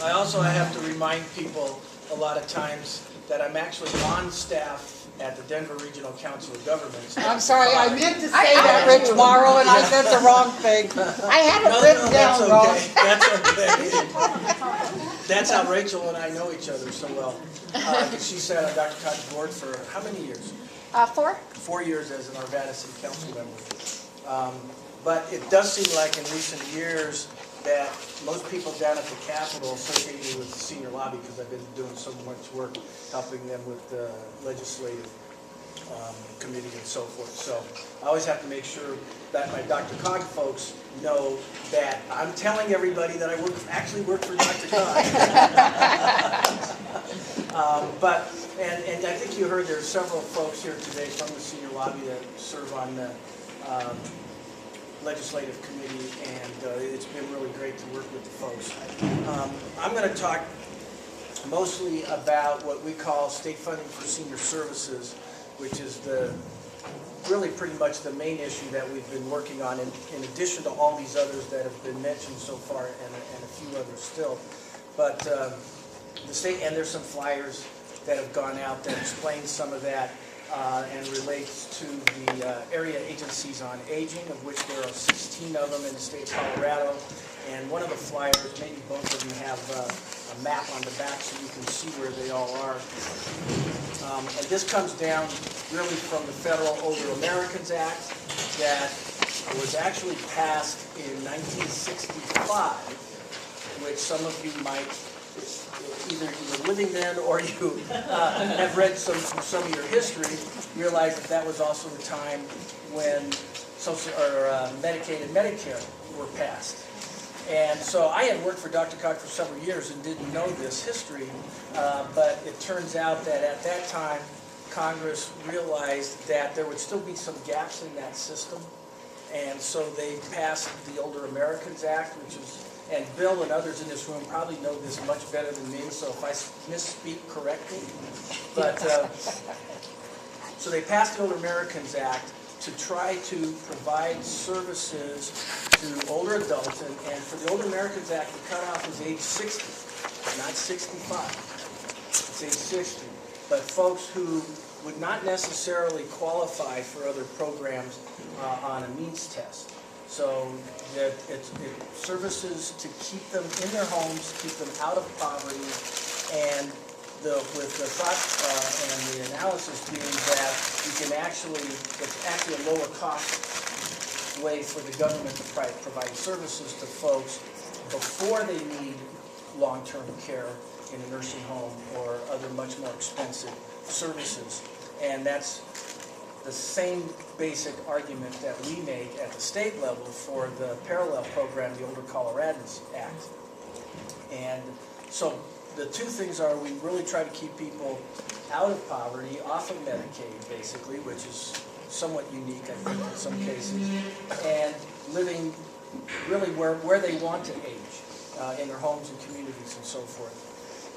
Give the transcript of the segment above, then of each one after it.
I also have to remind people a lot of times that I'm actually on staff at the Denver Regional Council of Governments. I'm sorry, I meant to say that, Rich Mauro, and I said the wrong thing. I had it written down wrong. That's okay. That's how Rachel and I know each other so well. She sat on Dr. Cott's board for how many years? 4. 4 years as an Arvada City Council member. But it does seem like in recent years that most people down at the Capitol associate me with the senior lobby because I've been doing so much work helping them with the legislative committee and so forth. So I always have to make sure that my Dr. Cog folks know that I'm telling everybody that I actually work for Dr. Cog. And I think you heard there are several folks here today from the senior lobby that serve on the legislative committee, and it's been really great to work with the folks. I'm going to talk mostly about what we call state funding for senior services, which is really pretty much the main issue that we've been working on, in addition to all these others that have been mentioned so far, and a few others still. But the state, and there's some flyers that have gone out that explain some of that. And relates to the area agencies on aging, of which there are 16 of them in the state of Colorado. And one of the flyers, maybe both of them, have a map on the back so you can see where they all are. And this comes down really from the Federal Older Americans Act that was actually passed in 1965, which some of you might either you were living then or you have read some of your history, realize that was also the time when Medicaid and Medicare were passed. And so I had worked for Dr. Cox for several years and didn't know this history, but it turns out that at that time, Congress realized that there would still be some gaps in that system. And so they passed the Older Americans Act, which is, and Bill and others in this room probably know this much better than me, so if I misspeak, correct me. But, so they passed the Older Americans Act to try to provide services to older adults, and for the Older Americans Act, the cutoff is age 60, not 65. It's age 60. But folks who would not necessarily qualify for other programs on a means test. So that it's services to keep them in their homes, keep them out of poverty, and with the thought and the analysis being that you can it's actually a lower cost way for the government to provide services to folks before they need long-term care in a nursing home or other much more expensive services. And that's the same basic argument that we make at the state level for the parallel program, the Older Coloradans Act. And so the two things are we really try to keep people out of poverty, off of Medicaid basically, which is somewhat unique I think in some cases, and living really where they want to age, in their homes and communities and so forth.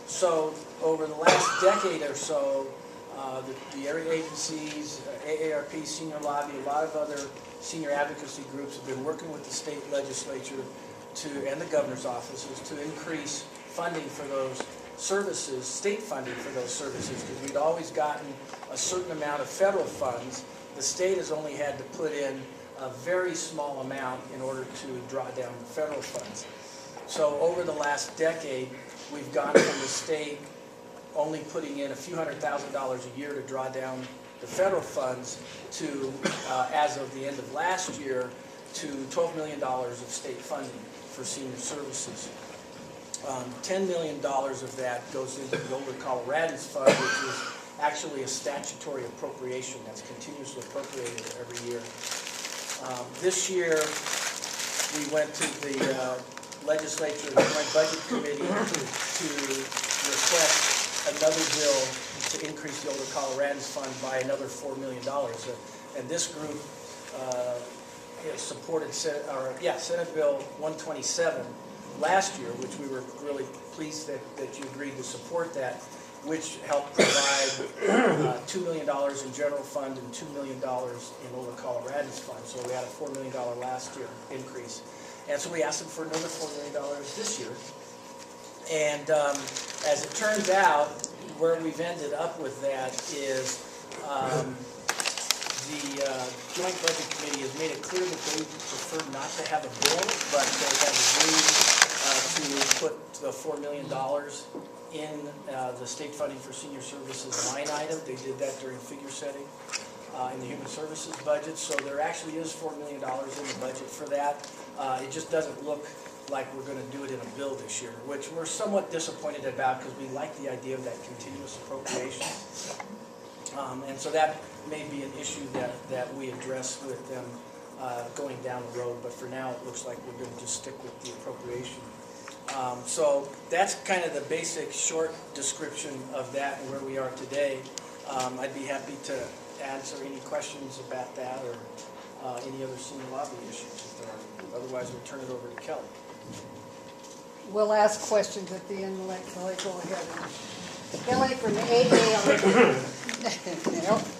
So over the last decade or so, the area agencies, AARP, Senior Lobby, a lot of other senior advocacy groups have been working with the state legislature and the governor's offices to increase funding for those services, state funding for those services, because we'd always gotten a certain amount of federal funds. The state has only had to put in a very small amount in order to draw down the federal funds. So over the last decade, we've gone from the state only putting in a few $100,000 a year to draw down the federal funds to, as of the end of last year, to $12 million of state funding for senior services. $10 million of that goes into the Older Coloradans Fund, which is actually a statutory appropriation that's continuously appropriated every year. This year, we went to the legislature and the Joint Budget Committee to request another bill to increase the Older Coloradans Fund by another $4 million. And this group supported Senate Bill 127 last year, which we were really pleased that you agreed to support that, which helped provide $2 million in general fund and $2 million in Older Coloradans Fund. So we had a $4 million last year increase. And so we asked them for another $4 million this year. And as it turns out, where we've ended up with that is the Joint Budget Committee has made it clear that they prefer not to have a bill, but they have agreed to put the $4 million in the state funding for senior services line item. They did that during figure setting in the human services budget, so there actually is $4 million in the budget for that. It just doesn't look like we're going to do it in a bill this year, which we're somewhat disappointed about because we like the idea of that continuous appropriation. And so that may be an issue that we address with them going down the road, but for now it looks like we're going to just stick with the appropriation. So that's kind of the basic short description of that and where we are today. I'd be happy to answer any questions about that or any other senior lobby issues if there are. Otherwise, we'll turn it over to Kelly. We'll ask questions at the end, let Kelly go ahead. Kelly from the AA. Nope.